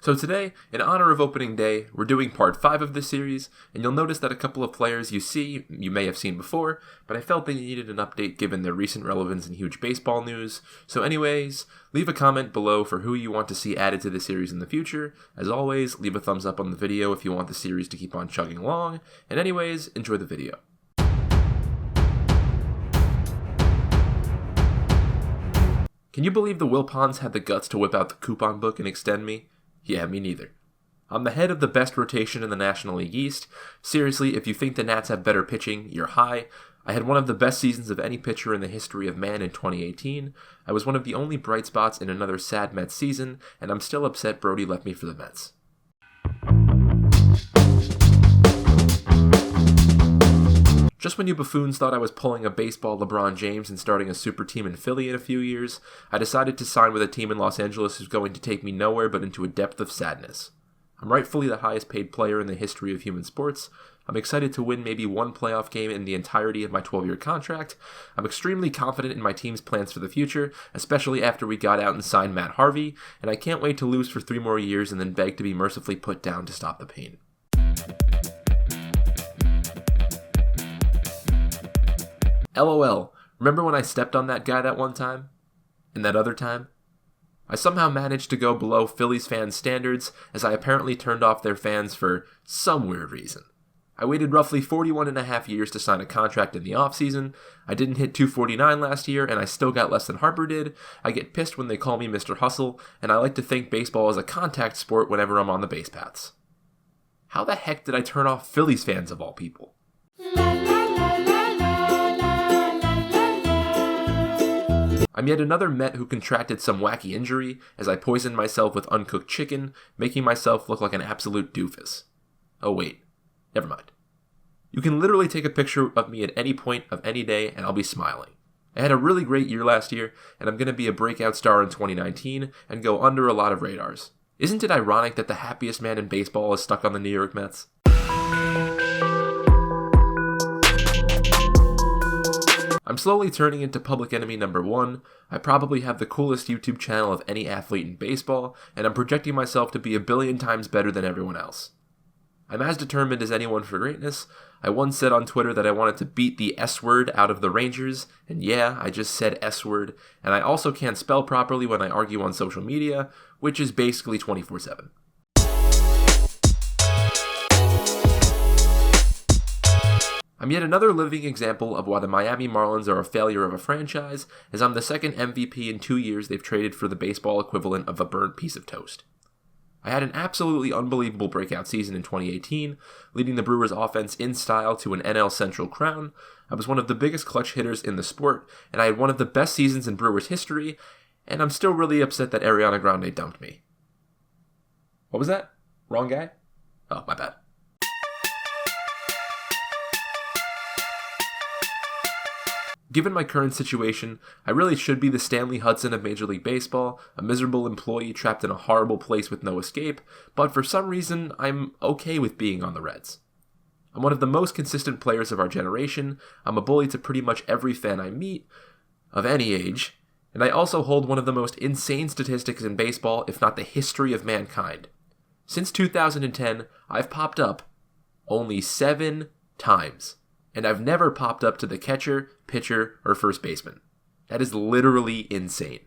So today, in honor of opening day, we're doing part 5 of this series, and you'll notice that a couple of players you may have seen before, but I felt they needed an update given their recent relevance in huge baseball news. So anyways, leave a comment below for who you want to see added to the series in the future. As always, leave a thumbs up on the video if you want the series to keep on chugging along, and anyways, enjoy the video. Can you believe the Wilpons had the guts to whip out the coupon book and extend me? Yeah, me neither. I'm the head of the best rotation in the National League East. Seriously, if you think the Nats have better pitching, you're high. I had one of the best seasons of any pitcher in the history of man in 2018. I was one of the only bright spots in another sad Mets season, and I'm still upset Brody left me for the Mets. Just when you buffoons thought I was pulling a baseball LeBron James and starting a super team in Philly in a few years, I decided to sign with a team in Los Angeles who's going to take me nowhere but into a depth of sadness. I'm rightfully the highest paid player in the history of human sports. I'm excited to win maybe one playoff game in the entirety of my 12-year contract. I'm extremely confident in my team's plans for the future, especially after we got out and signed Matt Harvey, and I can't wait to lose for 3 more years and then beg to be mercifully put down to stop the pain. LOL, remember when I stepped on that guy that one time? And that other time? I somehow managed to go below Phillies fans' standards, as I apparently turned off their fans for some weird reason. I waited roughly 41.5 years to sign a contract in the offseason. I didn't hit 249 last year, and I still got less than Harper did. I get pissed when they call me Mr. Hustle, and I like to think baseball is a contact sport whenever I'm on the base paths. How the heck did I turn off Phillies fans of all people? I'm yet another Met who contracted some wacky injury as I poisoned myself with uncooked chicken, making myself look like an absolute doofus. Oh wait, never mind. You can literally take a picture of me at any point of any day and I'll be smiling. I had a really great year last year, and I'm going to be a breakout star in 2019 and go under a lot of radars. Isn't it ironic that the happiest man in baseball is stuck on the New York Mets? I'm slowly turning into public enemy number 1. I probably have the coolest YouTube channel of any athlete in baseball, and I'm projecting myself to be 1 billion times better than everyone else. I'm as determined as anyone for greatness. I once said on Twitter that I wanted to beat the S word out of the Rangers, and yeah, I just said S word, and I also can't spell properly when I argue on social media, which is basically 24/7. I'm yet another living example of why the Miami Marlins are a failure of a franchise, as I'm the second MVP in 2 years they've traded for the baseball equivalent of a burnt piece of toast. I had an absolutely unbelievable breakout season in 2018, leading the Brewers offense in style to an NL Central crown. I was one of the biggest clutch hitters in the sport, and I had one of the best seasons in Brewers history, and I'm still really upset that Ariana Grande dumped me. What was that? Wrong guy? Oh, my bad. Given my current situation, I really should be the Stanley Hudson of Major League Baseball, a miserable employee trapped in a horrible place with no escape, but for some reason, I'm okay with being on the Reds. I'm one of the most consistent players of our generation, I'm a bully to pretty much every fan I meet, of any age, and I also hold one of the most insane statistics in baseball, if not the history of mankind. Since 2010, I've popped up only 7 times. And I've never popped up to the catcher, pitcher, or first baseman. That is literally insane.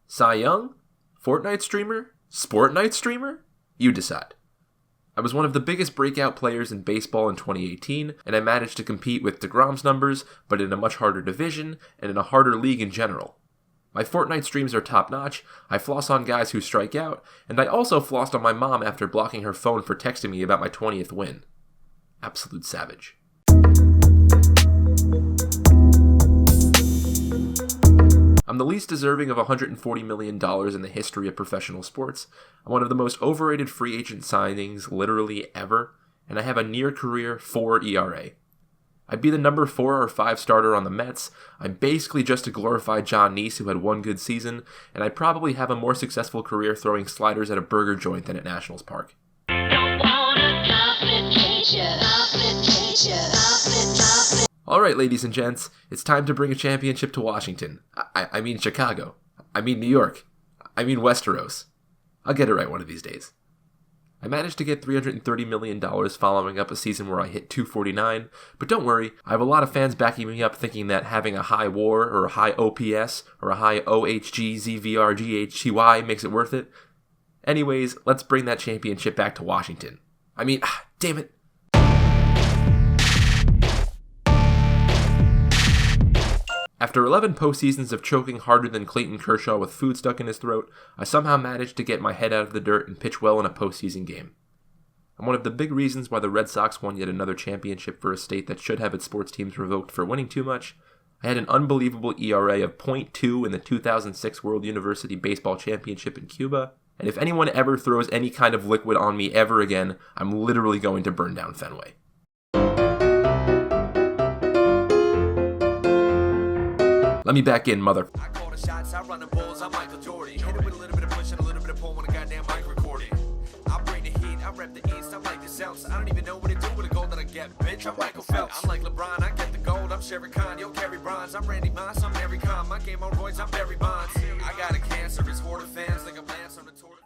Cy Young? Fortnite streamer? Sportnite streamer? You decide. I was one of the biggest breakout players in baseball in 2018, and I managed to compete with DeGrom's numbers, but in a much harder division, and in a harder league in general. My Fortnite streams are top-notch, I floss on guys who strike out, and I also flossed on my mom after blocking her phone for texting me about my 20th win. Absolute savage. I'm the least deserving of $140 million in the history of professional sports. I'm one of the most overrated free agent signings literally ever, and I have a near-career 4 ERA. I'd be the number 4 or 5 starter on the Mets. I'm basically just a glorified John Neese who had one good season, and I'd probably have a more successful career throwing sliders at a burger joint than at Nationals Park. Alright, ladies and gents, it's time to bring a championship to Washington. I mean Chicago. I mean New York. I mean Westeros. I'll get it right one of these days. I managed to get $330 million following up a season where I hit 249, but don't worry, I have a lot of fans backing me up thinking that having a high WAR or a high OPS or a high OHG, ZVR, GHTY makes it worth it. Anyways, let's bring that championship back to Washington. I mean, damn it. After 11 postseasons of choking harder than Clayton Kershaw with food stuck in his throat, I somehow managed to get my head out of the dirt and pitch well in a postseason game. I'm one of the big reasons why the Red Sox won yet another championship for a state that should have its sports teams revoked for winning too much. I had an unbelievable ERA of .2 in the 2006 World University Baseball Championship in Cuba, and if anyone ever throws any kind of liquid on me ever again, I'm literally going to burn down Fenway. Let me back in, mother. I call the shots, I run the balls, I'm Michael Jordan. Hit it with a little bit of push and a little bit of pull when a goddamn mic recording. I bring the heat, I rep the East, I'm like the South. I don't even know what to do with the gold that I get, bitch. I'm Michael Phelps. I'm like LeBron, I get the gold, I'm Sherry Khan, yo, carry bronze. I'm Randy Moss, I'm Mary Khan, my game on Royce, I'm Barry Bonds. I got a cancer, it's for the fans, like a Lance on the tour.